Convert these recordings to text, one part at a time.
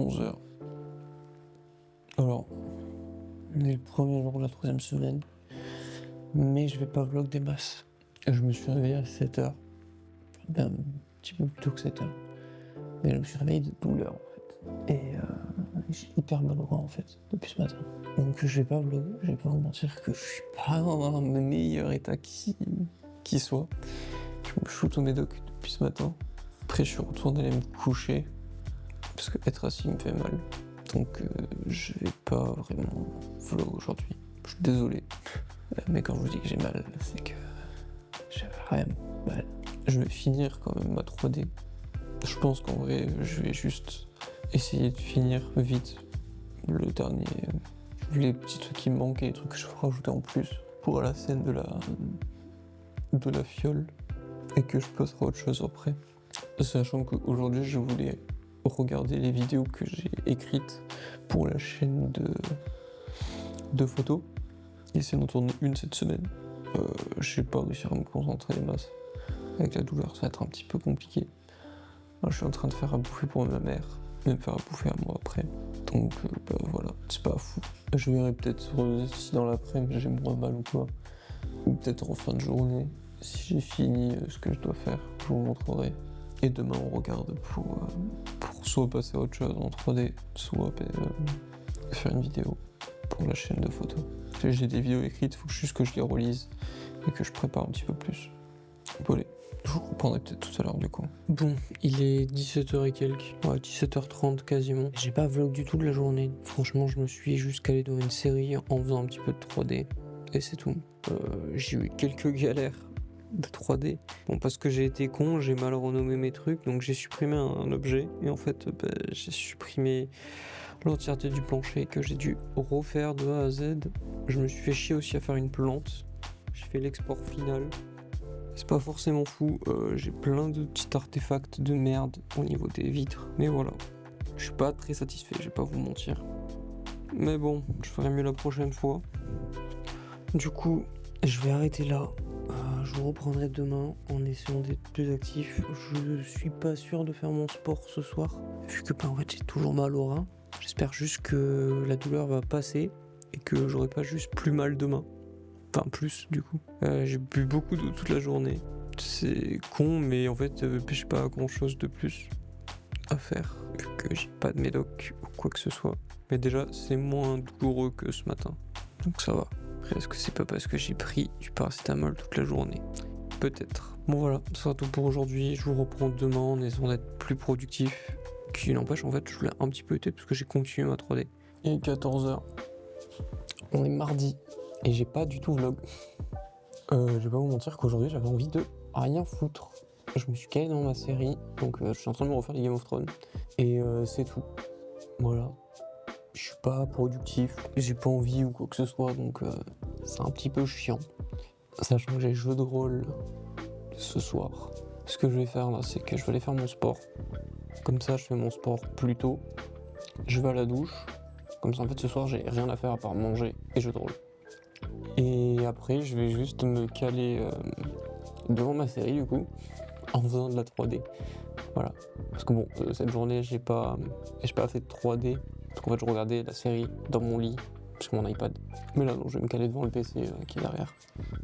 11h. Alors, on est le premier jour de la 3e semaine, mais je vais pas vlog des masses. Je me suis réveillé à 7h, un petit peu plus tôt que 7h, mais je me suis réveillé de douleur en fait, et j'ai hyper mal au bras en fait, depuis ce matin. Donc je vais pas vlogger, je vais pas vous mentir que je suis pas dans le meilleur état qui soit. Je me shoot au médoc depuis ce matin, après je suis retourné aller me coucher, parce que être assis me fait mal. Donc je vais pas vraiment vlog aujourd'hui. Je suis désolé. Mais quand je vous dis que j'ai mal, c'est que j'ai vraiment mal. Je vais finir quand même ma 3D. Je pense qu'en vrai, je vais juste essayer de finir vite le dernier. Les petits trucs qui me manquaient, les trucs que je vais rajouter en plus pour la scène de la fiole. Et que je passerai à autre chose après. Sachant qu'aujourd'hui, je voulais regarder les vidéos que j'ai écrites pour la chaîne de photos. Essayer d'en tourner une cette semaine. J'ai pas réussi à me concentrer les masses. Avec la douleur, ça va être un petit peu compliqué. Là, je suis en train de faire à bouffer pour ma mère, et me faire à bouffer à moi après. Donc voilà, c'est pas fou. Je verrai peut-être si dans l'après-midi j'ai moins mal ou quoi. Ou peut-être en fin de journée, si j'ai fini ce que je dois faire, je vous montrerai. Et demain on regarde pour soit passer à autre chose en 3D, soit faire une vidéo pour la chaîne de photos. J'ai des vidéos écrites, il faut juste que je les relise et que je prépare un petit peu plus. Bon allez, je vous reprendrai peut-être tout à l'heure du coup. Bon, il est 17h et quelques, ouais 17h30 quasiment. J'ai pas vlog du tout de la journée. Franchement, je me suis juste calé dans une série en faisant un petit peu de 3D. Et c'est tout. J'ai eu quelques galères de 3D. Bon, parce que j'ai été con, j'ai mal renommé mes trucs, donc j'ai supprimé un objet. Et en fait, j'ai supprimé l'entièreté du plancher que j'ai dû refaire de A à Z. Je me suis fait chier aussi à faire une plante. J'ai fait l'export final. C'est pas forcément fou, j'ai plein de petits artefacts de merde au niveau des vitres. Mais voilà, je suis pas très satisfait, je vais pas vous mentir. Mais bon, je ferai mieux la prochaine fois. Du coup, je vais arrêter là. Je vous reprendrai demain en essayant d'être plus actif. Je suis pas sûr de faire mon sport ce soir, vu que en fait j'ai toujours mal au rein. J'espère juste que la douleur va passer et que j'aurai pas juste plus mal demain. Enfin plus du coup. J'ai bu beaucoup d'eau toute la journée. C'est con mais en fait j'ai pas grand chose de plus à faire vu que j'ai pas de médoc ou quoi que ce soit. Mais déjà c'est moins douloureux que ce matin. Donc ça va. Après est-ce que c'est pas parce que j'ai pris du paracétamol toute la journée? Peut-être. Bon voilà, ça sera tout pour aujourd'hui. Je vous reprends demain en essayant d'être plus productif. Qui n'empêche en fait je voulais un petit peu été parce que j'ai continué ma 3D. Il est 14h. On est mardi. Et j'ai pas du tout vlog. Je vais pas vous mentir qu'aujourd'hui j'avais envie de rien foutre. Je me suis calé dans ma série, donc je suis en train de me refaire les Game of Thrones. Et c'est tout. Voilà. Je suis pas productif, j'ai pas envie ou quoi que ce soit, donc c'est un petit peu chiant. Sachant que j'ai jeu de rôle ce soir. Ce que je vais faire là, c'est que je vais aller faire mon sport. Comme ça, je fais mon sport plus tôt. Je vais à la douche. Comme ça, en fait, ce soir, j'ai rien à faire à part manger et jeu de rôle. Et après, je vais juste me caler devant ma série, du coup, en faisant de la 3D. Voilà. Parce que bon, cette journée, j'ai pas fait de 3D. Parce qu'en fait, je regardais la série dans mon lit, sur mon iPad. Mais là, non, je vais me caler devant le PC qui est derrière,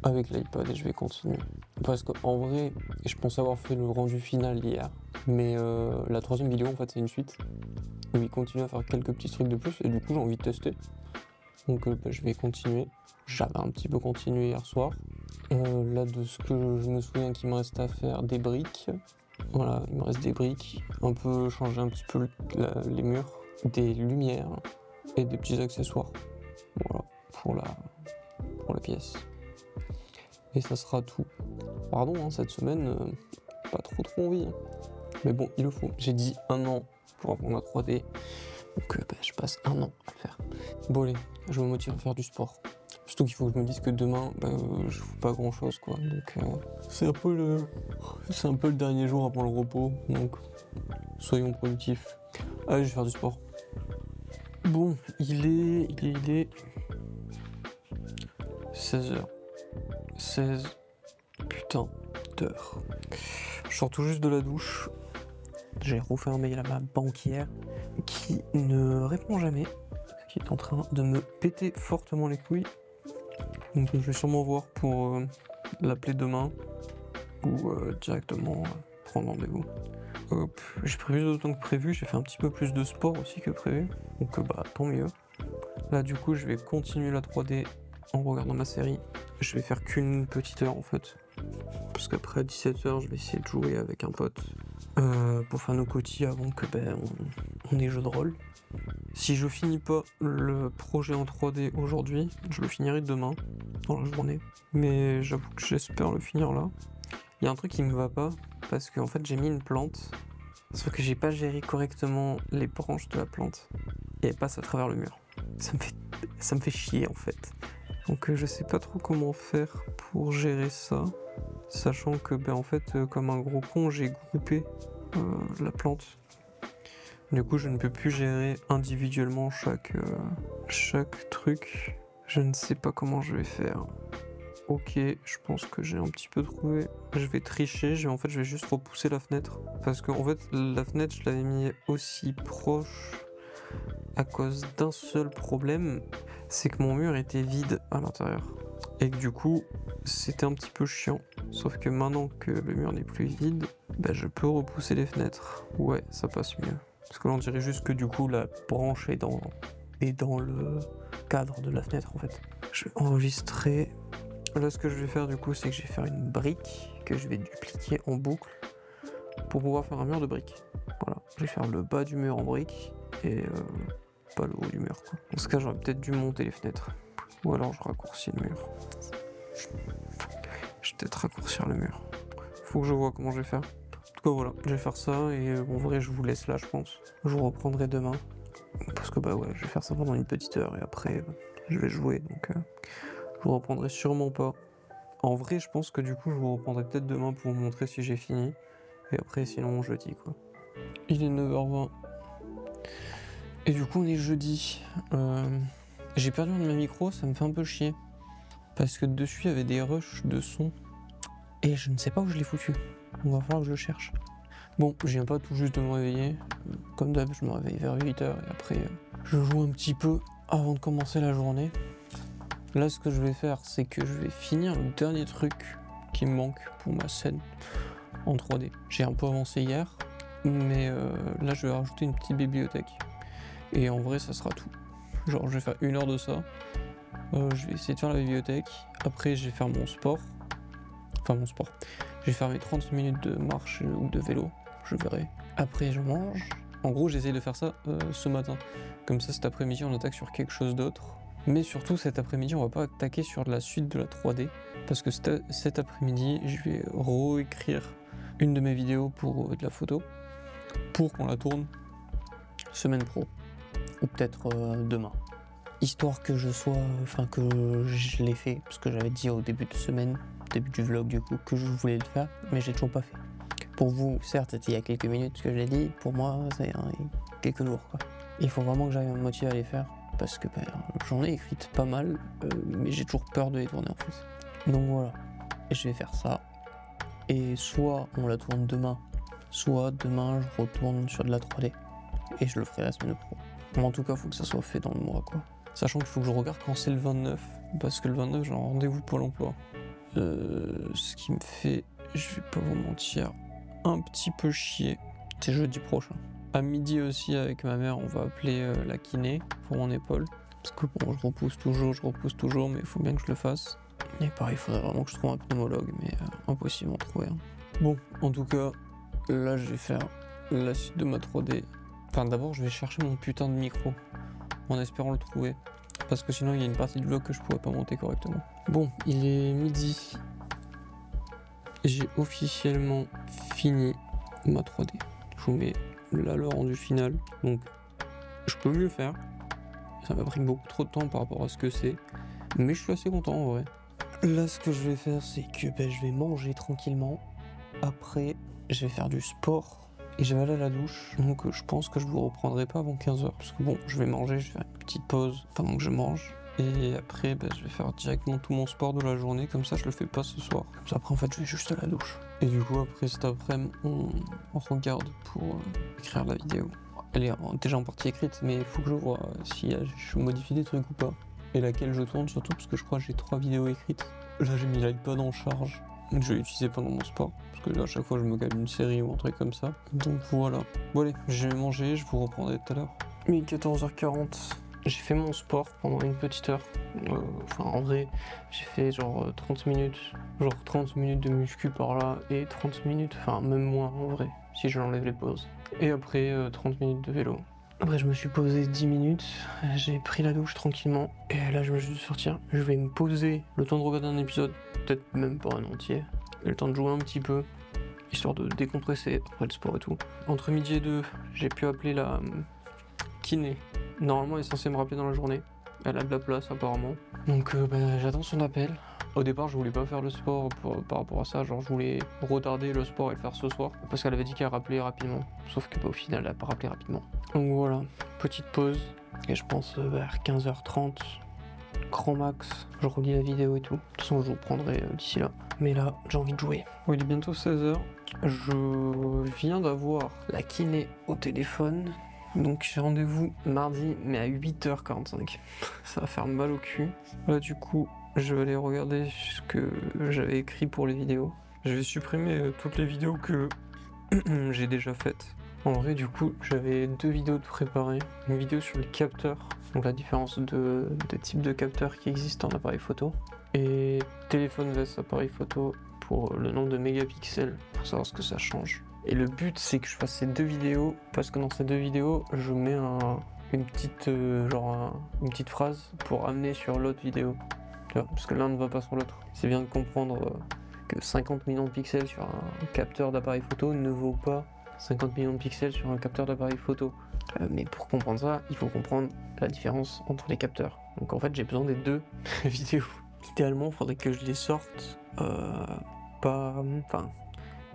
avec l'iPad, et je vais continuer. Parce qu'en vrai, je pensais avoir fait le rendu final hier. Mais la 3e vidéo, en fait, c'est une suite. Où il continue à faire quelques petits trucs de plus, et du coup, j'ai envie de tester. Donc je vais continuer. J'avais un petit peu continué hier soir. Là, de ce que je me souviens qu'il me reste à faire, des briques. Voilà, il me reste des briques. Un peu changer un petit peu les murs. Des lumières et des petits accessoires. Voilà, pour la pièce. Et ça sera tout. Pardon, hein, cette semaine, pas trop envie. Hein. Mais bon, il le faut. J'ai dit 1 an pour apprendre la 3D. Donc je passe 1 an à le faire. Bon allez, je me motive à faire du sport. Surtout qu'il faut que je me dise que demain, je fais pas grand chose quoi. Donc c'est un peu le dernier jour avant le repos. Donc soyons productifs. Allez, je vais faire du sport. Bon, il est 16h. 16 putain d'heures. Je sors tout juste de la douche. J'ai refermé ma banquière. qui ne répond jamais, qui est en train de me péter fortement les couilles. Donc je vais sûrement voir pour l'appeler demain ou directement prendre rendez-vous. Hop, j'ai prévu autant que prévu, j'ai fait un petit peu plus de sport aussi que prévu, donc bah tant mieux. Là du coup je vais continuer la 3D en regardant ma série. Je vais faire qu'une petite heure en fait, parce qu'après 17h je vais essayer de jouer avec un pote pour faire nos cotis avant que on ait jeu de rôle. Si je finis pas le projet en 3D aujourd'hui, je le finirai demain, dans la journée. Mais j'avoue que j'espère le finir là. Il y a un truc qui me va pas, parce qu'en fait j'ai mis une plante, sauf que j'ai pas géré correctement les branches de la plante, et elle passe à travers le mur. Ça me fait chier en fait. Donc je sais pas trop comment faire pour gérer ça, sachant que en fait comme un gros con j'ai groupé la plante. Du coup je ne peux plus gérer individuellement chaque truc. Je ne sais pas comment je vais faire. Ok, je pense que j'ai un petit peu trouvé. Je vais tricher, je vais juste repousser la fenêtre. Parce qu'en fait la fenêtre je l'avais mis aussi proche à cause d'un seul problème, c'est que mon mur était vide à l'intérieur. Et que du coup, c'était un petit peu chiant. Sauf que maintenant que le mur n'est plus vide, je peux repousser les fenêtres. Ouais, ça passe mieux. Parce que là, on dirait juste que du coup, la branche est dans le cadre de la fenêtre, en fait. Je vais enregistrer. Là, ce que je vais faire, du coup, c'est que je vais faire une brique que je vais dupliquer en boucle pour pouvoir faire un mur de briques. Voilà, je vais faire le bas du mur en briques et pas le haut du mur, quoi. Dans ce cas, j'aurais peut-être dû monter les fenêtres. Ou alors, je raccourcis le mur. Je vais peut-être raccourcir le mur. Faut que je vois comment je vais faire. En tout cas, voilà, je vais faire ça et en vrai, je vous laisse là, je pense. Je vous reprendrai demain. Parce que je vais faire ça pendant une petite heure et après, je vais jouer. Donc, je vous reprendrai sûrement pas. En vrai, je pense que du coup, je vous reprendrai peut-être demain pour vous montrer si j'ai fini. Et après, sinon, jeudi, quoi. Il est 9h20. Et du coup, on est jeudi. J'ai perdu un de mes micros, ça me fait un peu chier. Parce que dessus, il y avait des rushs de son. Et je ne sais pas où je l'ai foutu. On va falloir que je le cherche. Bon, je viens pas tout juste de me réveiller. Comme d'hab, je me réveille vers 8h et après, je joue un petit peu avant de commencer la journée. Là, ce que je vais faire, c'est que je vais finir le dernier truc qui me manque pour ma scène en 3D. J'ai un peu avancé hier, mais là, je vais rajouter une petite bibliothèque. Et en vrai, ça sera tout. Genre, je vais faire 1 heure de ça. Je vais essayer de faire la bibliothèque. Après, je vais faire mon sport. Enfin, mon sport. Je vais faire mes 30 minutes de marche ou de vélo. Je verrai. Après, je mange. En gros, j'essaye de faire ça ce matin. Comme ça, cet après-midi, on attaque sur quelque chose d'autre. Mais surtout, cet après-midi, on va pas attaquer sur la suite de la 3D. Parce que cet après-midi, je vais réécrire une de mes vidéos pour de la photo. Pour qu'on la tourne semaine pro. Ou peut-être demain. Histoire que je l'ai fait, parce que j'avais dit au début de semaine, début du vlog du coup, que je voulais le faire, mais j'ai toujours pas fait. Pour vous, certes, c'était il y a quelques minutes que je l'ai dit, pour moi, c'est quelques jours, quoi. Il faut vraiment que j'aille me motiver à les faire, parce que j'en ai écrite pas mal, mais j'ai toujours peur de les tourner en fait. Donc voilà, je vais faire ça, et soit on la tourne demain, soit demain je retourne sur de la 3D, et je le ferai la semaine pro. Mais en tout cas, il faut que ça soit fait dans le mois, quoi. Sachant qu'il faut que je regarde quand c'est le 29, parce que le 29, j'ai un rendez-vous Pôle emploi. Ce qui me fait, je vais pas vous mentir, un petit peu chier. C'est jeudi prochain. À midi aussi, avec ma mère, on va appeler la kiné pour mon épaule. Parce que bon, je repousse toujours, mais il faut bien que je le fasse. Et pareil, il faudrait vraiment que je trouve un pneumologue, mais impossible d'en trouver un. Bon, en tout cas, là, je vais faire la suite de ma 3D. Enfin, d'abord, je vais chercher mon putain de micro, en espérant le trouver. Parce que sinon, il y a une partie du vlog que je pourrais pas monter correctement. Bon, il est midi. J'ai officiellement fini ma 3D. Je vous mets là le rendu final. Donc, je peux mieux faire. Ça m'a pris beaucoup trop de temps par rapport à ce que c'est. Mais je suis assez content en vrai. Là, ce que je vais faire, c'est que je vais manger tranquillement. Après, je vais faire du sport. Et je vais aller à la douche, donc je pense que je vous reprendrai pas avant 15h. Parce que bon, je vais manger, je vais faire une petite pause pendant que je mange. Et après, je vais faire directement tout mon sport de la journée, comme ça je le fais pas ce soir. Comme ça après, en fait, je vais juste à la douche. Et du coup, après cet après-midi, on regarde pour écrire la vidéo. Elle est déjà en partie écrite, mais il faut que je vois si je modifie des trucs ou pas. Et laquelle je tourne surtout, parce que je crois que j'ai 3 vidéos écrites. Là, j'ai mis l'iPod en charge. Je vais l'utiliser pendant mon sport, parce que là, à chaque fois, je me cale une série ou un truc comme ça. Donc voilà. Bon allez, je vais manger, je vous reprendrai tout à l'heure. Mais 14h40, j'ai fait mon sport pendant une petite heure. Enfin, en vrai, j'ai fait genre 30 minutes. Genre 30 minutes de muscu par là, et 30 minutes, enfin même moins en vrai, si je l'enlève les pauses. Et après, 30 minutes de vélo. Après, je me suis posé 10 minutes, j'ai pris la douche tranquillement, et là, je me suis dit sortir. Je vais me poser le temps de regarder un épisode, peut-être même pas un entier, et le temps de jouer un petit peu, histoire de décompresser après le sport et tout. Entre midi et 2, j'ai pu appeler la kiné. Normalement, elle est censée me rappeler dans la journée. Elle a de la place, apparemment. Donc, j'attends son appel. Au départ, je voulais pas faire le sport par rapport à ça, genre je voulais retarder le sport et le faire ce soir, parce qu'elle avait dit qu'elle rappelait rapidement, sauf que au final, elle a pas rappelé rapidement. Donc voilà, petite pause, et je pense vers 15h30, grand max, je relis la vidéo et tout. De toute façon, je vous reprendrai d'ici là. Mais là, j'ai envie de jouer. Bon, il est bientôt 16h, je viens d'avoir la kiné au téléphone. Donc j'ai rendez-vous mardi, mais à 8h45. Ça va faire mal au cul. Là, du coup, je vais aller regarder ce que j'avais écrit pour les vidéos. Je vais supprimer toutes les vidéos que j'ai déjà faites. En vrai, du coup, j'avais 2 vidéos de préparées. Une vidéo sur les capteurs, donc la différence des types de capteurs qui existent en appareil photo. Et téléphone vs appareil photo pour le nombre de mégapixels, pour savoir ce que ça change. Et le but, c'est que je fasse ces 2 vidéos, parce que dans ces 2 vidéos, je mets une petite phrase pour amener sur l'autre vidéo. Tu vois, parce que l'un ne va pas sur l'autre. C'est bien de comprendre que 50 millions de pixels sur un capteur d'appareil photo ne vaut pas 50 millions de pixels sur un capteur d'appareil photo. Mais pour comprendre ça, il faut comprendre la différence entre les capteurs. Donc en fait, j'ai besoin des 2 vidéos. Idéalement, il faudrait que je les sorte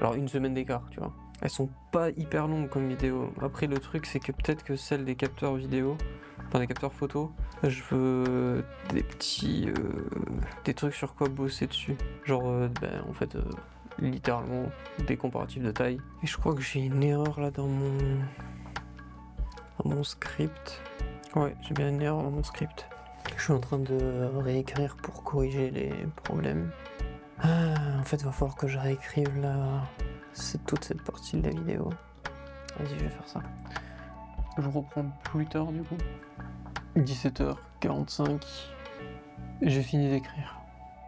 alors une semaine d'écart, tu vois. Elles sont pas hyper longues comme vidéo. Après, le truc, c'est que peut-être que celles des capteurs vidéo, enfin des capteurs photo, je veux des trucs sur quoi bosser dessus. Genre, littéralement, des comparatifs de taille. Et je crois que j'ai une erreur là dans mon script. Ouais, j'ai bien une erreur dans mon script. Je suis en train de réécrire pour corriger les problèmes. En fait, il va falloir que je réécrive toute cette partie de la vidéo. Vas-y, je vais faire ça. Je reprends plus tard du coup. 17h45. J'ai fini d'écrire.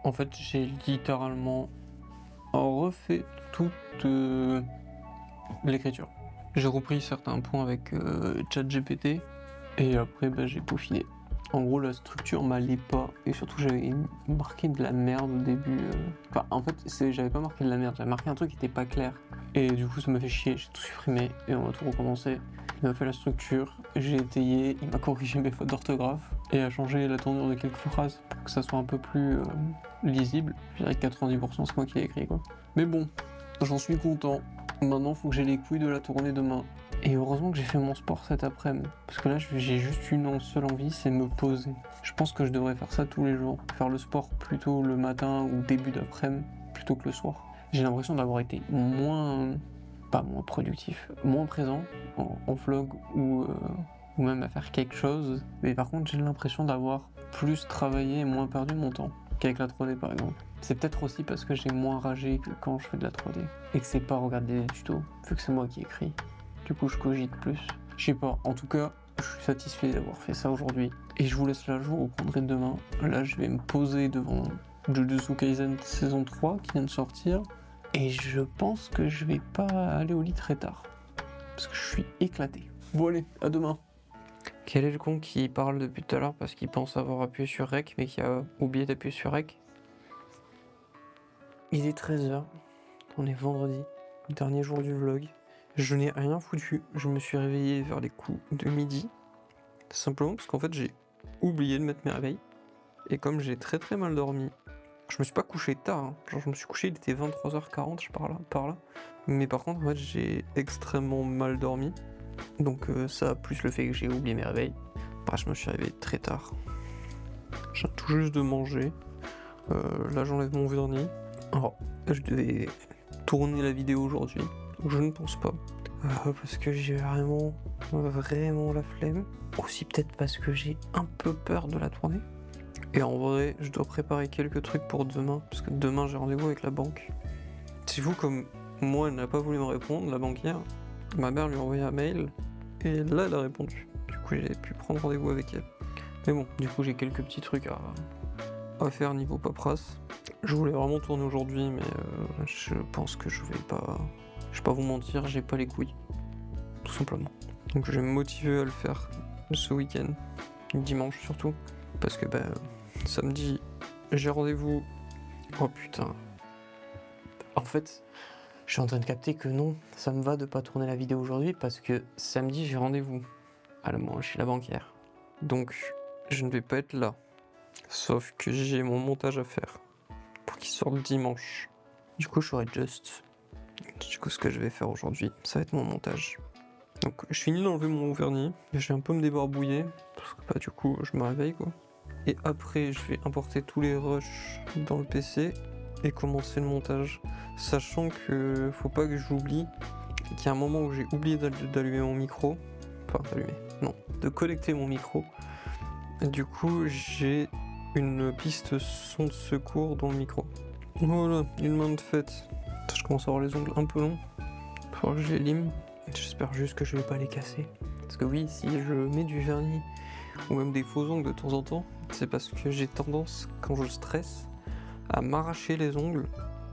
En fait, j'ai littéralement refait toute l'écriture. J'ai repris certains points avec ChatGPT et après j'ai peaufiné. En gros, la structure m'allait pas, et surtout j'avais marqué de la merde au début. J'avais pas marqué de la merde, j'avais marqué un truc qui était pas clair. Et du coup, ça m'a fait chier, j'ai tout supprimé, et on a tout recommencé. Il m'a fait la structure, j'ai étayé, il m'a corrigé mes fautes d'orthographe, et a changé la tournure de quelques phrases pour que ça soit un peu plus lisible. Je dirais que 90% c'est moi qui l'ai écrit, quoi. Mais bon, j'en suis content. Maintenant, faut que j'ai les couilles de la tournée demain. Et heureusement que j'ai fait mon sport cet après-midi. Parce que là, j'ai juste une seule envie, c'est me poser. Je pense que je devrais faire ça tous les jours. Faire le sport plutôt le matin ou début d'après-midi, plutôt que le soir. J'ai l'impression d'avoir été pas moins productif, moins présent en vlog ou même à faire quelque chose. Mais par contre, j'ai l'impression d'avoir plus travaillé et moins perdu mon temps qu'avec la 3D par exemple. C'est peut-être aussi parce que j'ai moins ragé que quand je fais de la 3D. Et que c'est pas regarder des tutos, vu que c'est moi qui écris. Du coup, je cogite plus. Je sais pas, en tout cas, je suis satisfait d'avoir fait ça aujourd'hui. Et je vous laisse là, je vous reprendrai demain. Là, je vais me poser devant Jujutsu Kaisen saison 3 qui vient de sortir. Et je pense que je vais pas aller au lit très tard. Parce que je suis éclaté. Bon allez, à demain. Quel est le con qui parle depuis tout à l'heure parce qu'il pense avoir appuyé sur REC mais qui a oublié d'appuyer sur REC? Il est 13h, on est vendredi, dernier jour du vlog. Je n'ai rien foutu, je me suis réveillé vers les coups de midi. Simplement parce qu'en fait j'ai oublié de mettre mes réveils. Et comme j'ai très très mal dormi, je me suis pas couché tard, hein. Genre je me suis couché, il était 23h40, je par là. Mais par contre en fait j'ai extrêmement mal dormi. Donc ça, plus le fait que j'ai oublié mes réveils. Bref, je me suis réveillé très tard. Je viens tout juste de manger. Là j'enlève mon vernis. Alors, je devais tourner la vidéo aujourd'hui. Je ne pense pas. Parce que j'ai vraiment vraiment la flemme. Aussi peut-être parce que j'ai un peu peur de la tournée. Et en vrai, je dois préparer quelques trucs pour demain, parce que demain j'ai rendez-vous avec la banque. C'est fou comme moi, elle n'a pas voulu me répondre, la banquière. Ma mère lui a envoyé un mail, et là elle a répondu. Du coup j'ai pu prendre rendez-vous avec elle. Mais bon, du coup j'ai quelques petits trucs à faire niveau paperasse. Je voulais vraiment tourner aujourd'hui, mais je pense que je vais pas vous mentir, j'ai pas les couilles. Tout simplement. Donc je vais me motiver à le faire ce week-end, dimanche surtout, parce que samedi j'ai rendez-vous. Oh putain. En fait, je suis en train de capter que non, ça me va de pas tourner la vidéo aujourd'hui parce que samedi j'ai rendez-vous chez la banquière. Donc je ne vais pas être là. Sauf que j'ai mon montage à faire pour qu'il sorte dimanche. Du coup je ferai just. Du coup ce que je vais faire aujourd'hui, ça va être mon montage. Donc je finis d'enlever mon vernis, je vais un peu me débarbouiller, parce que du coup je me réveille quoi. Et après je vais importer tous les rushs dans le PC et commencer le montage. Sachant que faut pas que j'oublie qu'il y a un moment où j'ai oublié d'allumer mon micro. Enfin de connecter mon micro. Et du coup j'ai une piste son de secours dans le micro. Voilà, une main de fête. Je commence à avoir les ongles un peu longs. Faut que je les lime. J'espère juste que je vais pas les casser. Parce que oui, si je mets du vernis ou même des faux ongles de temps en temps, c'est parce que j'ai tendance, quand je stresse, à m'arracher les ongles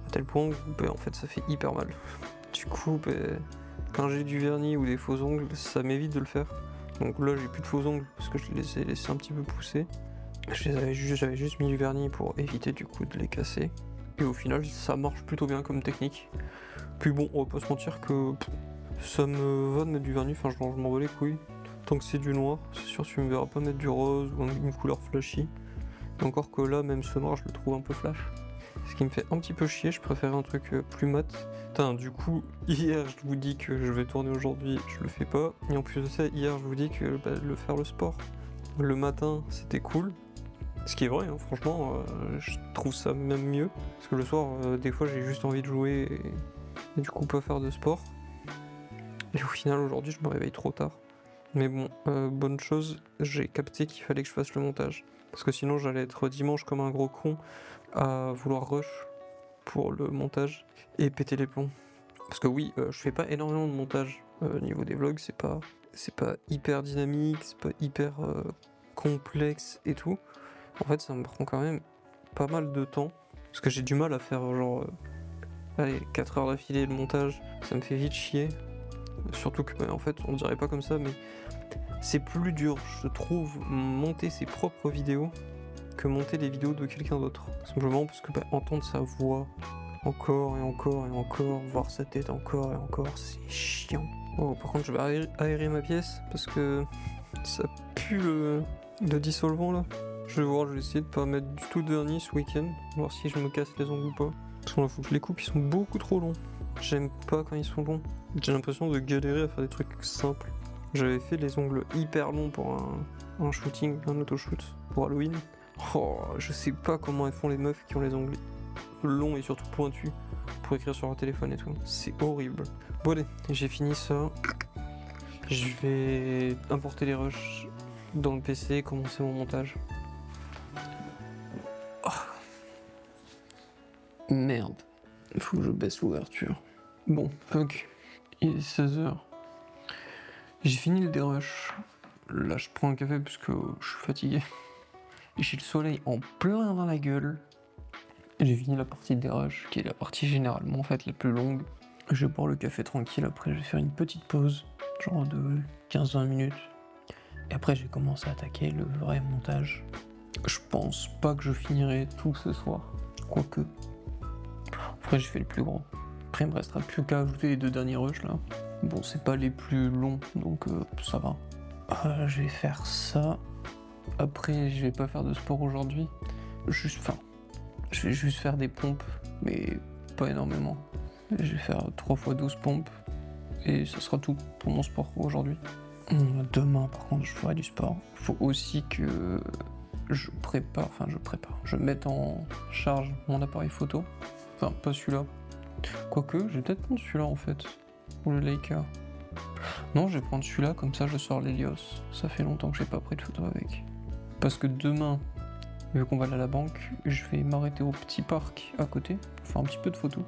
à tel point où en fait ça fait hyper mal. Du coup, quand j'ai du vernis ou des faux ongles, ça m'évite de le faire. Donc là, j'ai plus de faux ongles parce que je les ai laissés un petit peu pousser. J'avais juste mis du vernis pour éviter du coup de les casser. Et au final, ça marche plutôt bien comme technique. Puis bon, on va pas se mentir que ça me va de mettre du vernis, enfin je m'en bats les couilles. Tant que c'est du noir, c'est sûr que tu me verras pas mettre du rose ou une couleur flashy. Et encore que là, même ce noir, je le trouve un peu flash. Ce qui me fait un petit peu chier, je préfère un truc plus mat. Putain, du coup, hier je vous dis que je vais tourner aujourd'hui, je le fais pas. Et en plus de ça, hier je vous dis que faire le sport le matin, c'était cool. Ce qui est vrai, hein, franchement, je trouve ça même mieux. Parce que le soir, des fois, j'ai juste envie de jouer et du coup pas faire de sport. Et au final, aujourd'hui, je me réveille trop tard. Mais bon, bonne chose, j'ai capté qu'il fallait que je fasse le montage. Parce que sinon, j'allais être dimanche comme un gros con à vouloir rush pour le montage et péter les plombs. Parce que oui, je fais pas énormément de montage niveau des vlogs, c'est pas hyper dynamique, c'est pas hyper complexe et tout. En fait, ça me prend quand même pas mal de temps. Parce que j'ai du mal à faire genre 4 heures d'affilée de montage, ça me fait vite chier. Surtout que en fait, on dirait pas comme ça, mais c'est plus dur, je trouve, monter ses propres vidéos que monter les vidéos de quelqu'un d'autre. Simplement parce que entendre sa voix encore et encore et encore, voir sa tête encore et encore, c'est chiant. Oh, par contre, je vais aérer ma pièce parce que ça pue le dissolvant là. Je vais essayer de pas mettre du tout de vernis ce week-end, voir si je me casse les ongles ou pas. Parce qu'il faut que je les coupe, ils sont beaucoup trop longs. J'aime pas quand ils sont longs. J'ai l'impression de galérer à faire des trucs simples. J'avais fait les ongles hyper longs pour un shooting, un auto-shoot pour Halloween. Oh, je sais pas comment elles font les meufs qui ont les ongles longs et surtout pointus pour écrire sur leur téléphone et tout. C'est horrible. Bon allez, j'ai fini ça. Je vais importer les rushs dans le PC et commencer mon montage. Oh. Merde. Il faut que je baisse l'ouverture. Bon, fuck. Il est 16h. J'ai fini le dérush. Là, je prends un café parce que je suis fatigué. Et j'ai le soleil en plein dans la gueule. J'ai fini la partie de dérush, qui est la partie généralement en fait la plus longue. Je vais boire le café tranquille, après je vais faire une petite pause, genre de 15-20 minutes. Et après j'ai commencé à attaquer le vrai montage. Je pense pas que je finirai tout ce soir. Quoique. Après j'ai fait le plus gros. Après il me restera plus qu'à ajouter les 2 derniers rushs là. Bon c'est pas les plus longs, donc ça va. Je vais faire ça. Après je vais pas faire de sport aujourd'hui. Je vais juste faire des pompes, mais pas énormément. Je vais faire 3 x 12 pompes et ça sera tout pour mon sport aujourd'hui. Demain par contre je ferai du sport. Faut aussi que je mette en charge mon appareil photo. Enfin pas celui-là. Quoique, je vais peut-être prendre celui-là en fait. Pour le Leica. Non, je vais prendre celui-là, comme ça je sors l'Helios. Ça fait longtemps que j'ai pas pris de photo avec. Parce que demain, vu qu'on va aller à la banque, je vais m'arrêter au petit parc à côté, faire un petit peu de photos.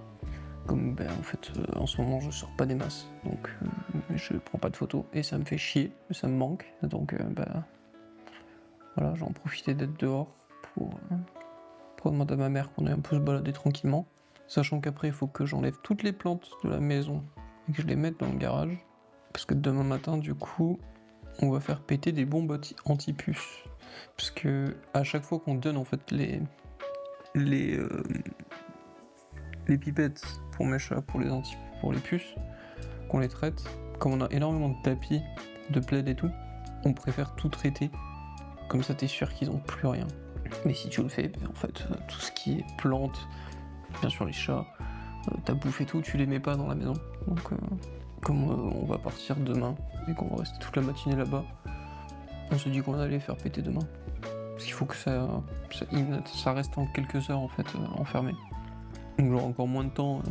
Comme en fait, en ce moment je sors pas des masses, donc je prends pas de photos et ça me fait chier, ça me manque. Donc voilà, j'en profiter d'être dehors pour demander à ma mère qu'on ait un peu se balader tranquillement. Sachant qu'après il faut que j'enlève toutes les plantes de la maison et que je les mette dans le garage. Parce que demain matin, du coup, on va faire péter des bombes anti-puces. Parce que à chaque fois qu'on donne en fait les pipettes pour mes chats, pour les puces, qu'on les traite, comme on a énormément de tapis, de plaids et tout, on préfère tout traiter. Comme ça, t'es sûr qu'ils ont plus rien. Mais si tu le fais, en fait, tout ce qui est plantes, bien sûr les chats, ta bouffe et tout, tu les mets pas dans la maison. Donc, comme on va partir demain et qu'on va rester toute la matinée là-bas, on se dit qu'on allait faire péter demain. Parce qu'il faut que ça reste en quelques heures en fait enfermé. Donc j'aurai encore moins de temps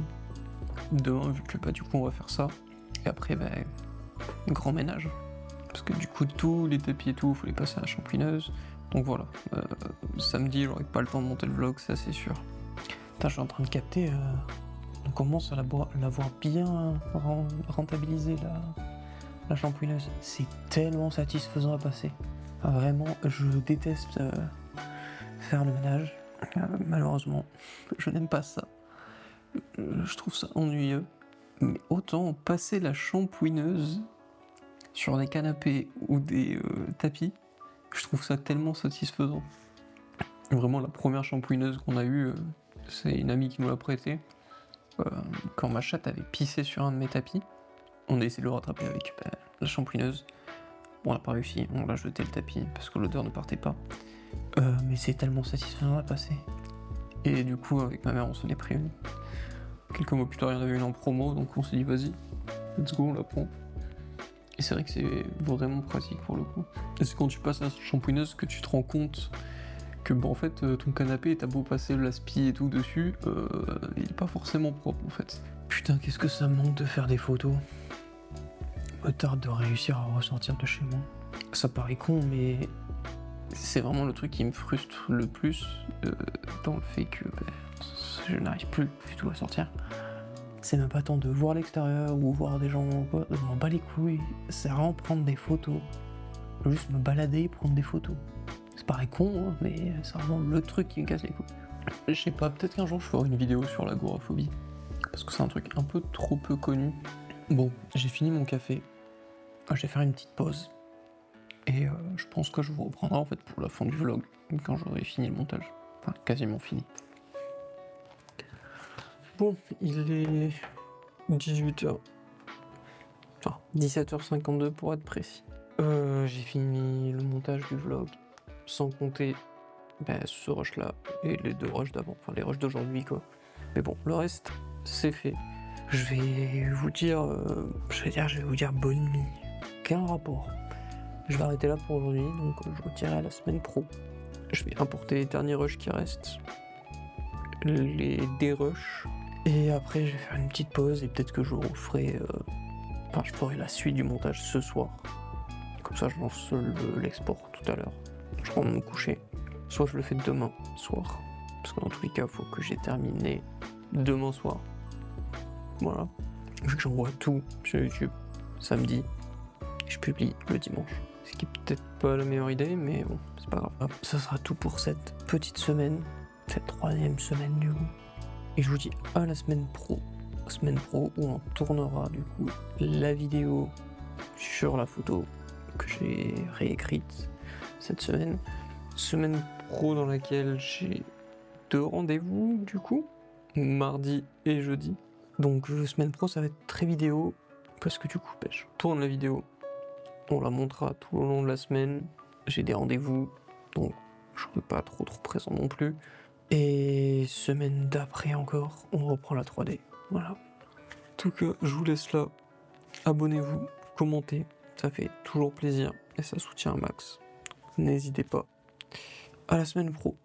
demain vu que du coup on va faire ça. Et après grand ménage. Parce que du coup tous les tapis et tout, il faut les passer à la shampouineuse. Donc voilà. Samedi j'aurai pas le temps de monter le vlog, ça c'est sûr. Putain, je suis en train de capter. On commence à l'avoir bien rentabilisé la shampouineuse. C'est tellement satisfaisant à passer. Enfin, vraiment, je déteste faire le ménage. Malheureusement, je n'aime pas ça. Je trouve ça ennuyeux. Mais autant passer la shampouineuse sur des canapés ou des tapis, je trouve ça tellement satisfaisant. Vraiment, la première shampouineuse qu'on a eue, c'est une amie qui nous l'a prêtée. Quand ma chatte avait pissé sur un de mes tapis, on a essayé de le rattraper avec la shampouineuse. Bon, on n'a pas réussi, on l'a jeté le tapis parce que l'odeur ne partait pas. Mais c'est tellement satisfaisant à passer. Et du coup, avec ma mère, on s'en est pris une. Quelques mois plus tard, il y en avait une en promo, donc on s'est dit vas-y, let's go, on la prend. Et c'est vrai que c'est vraiment pratique pour le coup. Et c'est quand tu passes à la shampouineuse que tu te rends compte que en fait ton canapé, t'as beau passer l'aspi et tout dessus, il est pas forcément propre en fait. Putain, qu'est-ce que ça me manque de faire des photos. Me tarde de réussir à ressortir de chez moi. Ça paraît con, mais c'est vraiment le truc qui me frustre le plus dans le fait que je n'arrive plus du tout à sortir. C'est même pas tant de voir l'extérieur ou voir des gens, quoi. Je m'en bats les couilles. C'est vraiment prendre des photos. Juste me balader et prendre des photos. Ça paraît con, hein, mais c'est vraiment le truc qui me casse les couilles. Je sais pas, peut-être qu'un jour je ferai une vidéo sur l'agoraphobie. Parce que c'est un truc un peu trop peu connu. Bon, j'ai fini mon café. Je vais faire une petite pause. Et je pense que je vous reprendrai en fait pour la fin du vlog, quand j'aurai fini le montage. Enfin, quasiment fini. Bon, il est 18h. Enfin, 17h52 pour être précis. J'ai fini le montage du vlog, sans compter ce rush là et les deux rushs d'avant, enfin les rushs d'aujourd'hui quoi. Mais bon, le reste, c'est fait. Je vais vous dire bonne nuit. Qu'un rapport. Je vais arrêter là pour aujourd'hui, donc je vous dirai à la semaine pro. Je vais importer les derniers rushs qui restent, les dérushs, et après je vais faire une petite pause et peut-être que je referai, je ferai la suite du montage ce soir. Comme ça je lance l'export tout à l'heure. Je rentre me coucher. Soit je le fais demain soir, parce que dans tous les cas il faut que j'ai terminé demain soir. Voilà. Vu que j'envoie tout sur YouTube samedi, et je publie le dimanche. Ce qui est peut-être pas la meilleure idée, mais bon, c'est pas grave. Ça sera tout pour cette petite semaine, cette 3e semaine du coup. Et je vous dis à la semaine pro. Semaine pro où on tournera du coup la vidéo sur la photo que j'ai réécrite cette semaine. Semaine pro dans laquelle j'ai 2 rendez-vous du coup, mardi et jeudi. Donc semaine pro ça va être très vidéo, parce que du coup je tourne la vidéo. On la montrera tout au long de la semaine. J'ai des rendez-vous, donc je ne serai pas trop présent non plus. Et semaine d'après encore, on reprend la 3D. Voilà. En tout cas, je vous laisse là. Abonnez-vous, commentez, ça fait toujours plaisir et ça soutient un max. N'hésitez pas. À la semaine pro.